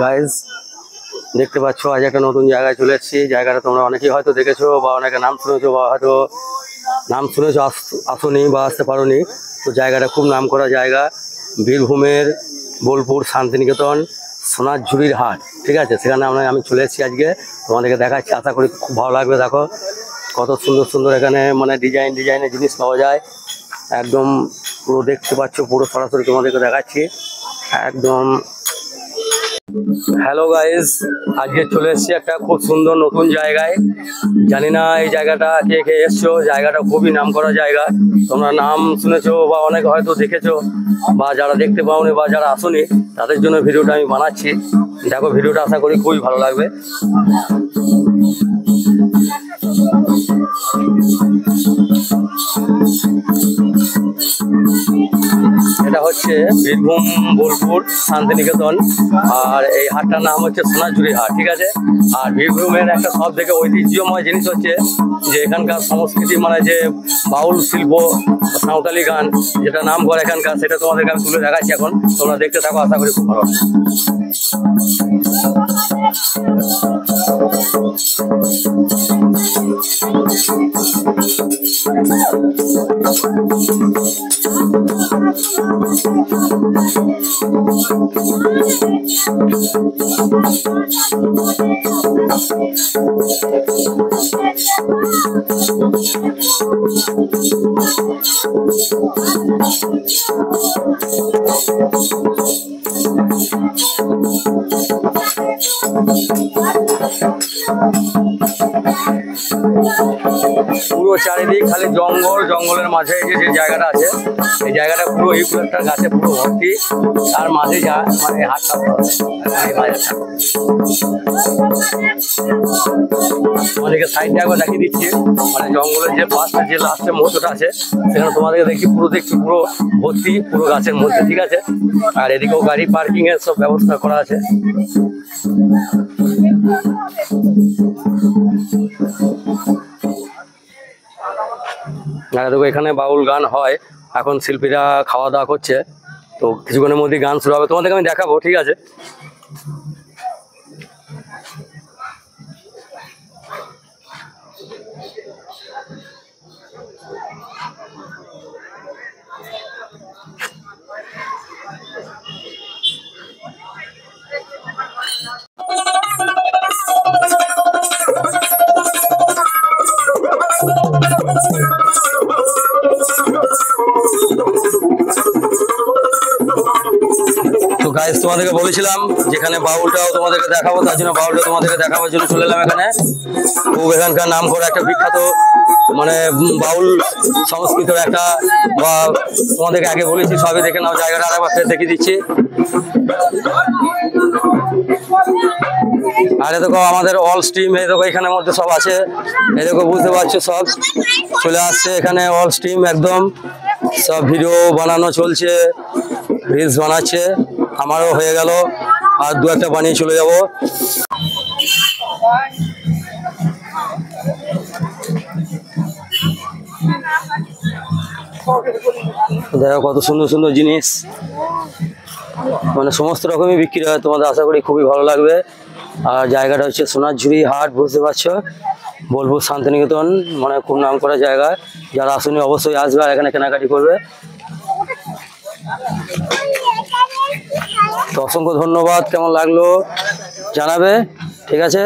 Guys দেখতে পাচ্ছ আজ একটা নতুন জায়গায় চলে এসেছি। জায়গাটা তোমরা অনেকেই হয়তো দেখেছো বা অনেকে নাম শুনেছো বা হয়তো নাম শুনেছো আসোনি বা আসতে পারোনি। তো জায়গাটা খুব নাম করা জায়গা, বীরভূমের বোলপুর শান্তিনিকেতন সোনাঝুরির হাট। ঠিক আছে, সেখানে আমি চলে এসেছি আজকে, তোমাদেরকে দেখাচ্ছি। আশা করি খুব ভালো লাগবে। দেখো কত সুন্দর সুন্দর এখানে মানে ডিজাইনের জিনিস পাওয়া যায়। একদম পুরো দেখতে পাচ্ছ, পুরো সরাসরি তোমাদেরকে দেখাচ্ছি একদম। হ্যালো গাইজ, আজকে চলে এসেছি একটা খুব সুন্দর নতুন জায়গায়। জানি না এই জায়গাটা কে কে এসছো, জায়গাটা খুবই নাম করা জায়গা। তোমরা নাম শুনেছো বা অনেকে হয়তো দেখেছো, বা যারা দেখতে পাওনি বা যারা আসোনি তাদের জন্য ভিডিওটা আমি বানাচ্ছি। দেখো ভিডিওটা আশা করি খুবই ভালো লাগবে। এটা হচ্ছে বীরভূম বোলপুর শান্তিনিকেতন, আর এই হাটটার নাম হচ্ছে সোনাঝুরি হাট। ঠিক আছে, আর বীরভূমের একটা সব থেকে ঐতিহ্যময় জিনিস হচ্ছে যে এখানকার সংস্কৃতি, মানে যে বাউল শিল্প, সাঁওতালি গান যেটা নাম করে এখানকার, সেটা তোমাদেরকে আমি তুলে দেখাচ্ছি এখন। তোমরা দেখতে থাকো, আশা করি খুব ভালো। পুরো চারিদিক খালি জঙ্গল, জঙ্গলের মাঝে যে জায়গাটা আছে, এই জায়গাটা পুরো ইউক্যালিপটাস গাছে পুরো ভর্তি। তার মাঝে যা মানে হাটটা আমাদেরকে সাইডে একবার দেখিয়ে দিচ্ছি, মানে জঙ্গলের যে পাশটা যে লাস্টের মুহূর্তটা আছে সেখানে তোমাদেরকে দেখছি পুরো ভর্তি, পুরো গাছের মধ্যে। ঠিক আছে, আর এদিকেও গাড়ি পার্কিং এর সব ব্যবস্থা করা আছে। দেখো এখানে বাউল গান হয়, এখন শিল্পীরা খাওয়া দাওয়া করছে, তো কিছুক্ষণের মধ্যে গান শুরু হবে, তোমাদেরকে আমি দেখাবো। ঠিক আছে, তো গাইস তোমাদেরকে বলেছিলাম যেখানে বাউলটাও তোমাদেরকে দেখাবো, তার জন্য বাউলটা তোমাদেরকে দেখাবার জন্য চলে এলাম এখানে। খুব এখানকার নাম করা একটা বিখ্যাত মানে বাউল সংস্কৃতির একটা, বা তোমাদেরকে আগে বলেছি, সবই দেখে নাও। জায়গাটা আরেকবার ফের দেখিয়ে দিচ্ছি। আর এ দেখো আমাদের অল স্ট্রিম, এই দেখো এখানের মধ্যে সব আছে। এই দেখো বুঝতে পারছো, সব চলে আসছে এখানে অল স্ট্রিম, একদম সব ভিডিও বানানো চলছে, রিলস বানাচ্ছে। আমারও হয়ে গেল, আর দু একটা বানিয়ে চলে যাব। দেখো কত সুন্দর সুন্দর জিনিস, মানে সমস্ত রকমই বিক্রি হয়। তোমাদের আশা করি খুবই ভালো লাগবে। আর জায়গাটা হচ্ছে সোনাঝুরি হাট, বুঝতে পারছো, বোলপুর শান্তিনিকেতন, মানে খুব নাম করা জায়গা। যারা আসেনি অবশ্যই আসবে আর এখানে কেনাকাটি করবে। তো অসংখ্য ধন্যবাদ, কেমন লাগলো জানাবে। ঠিক আছে।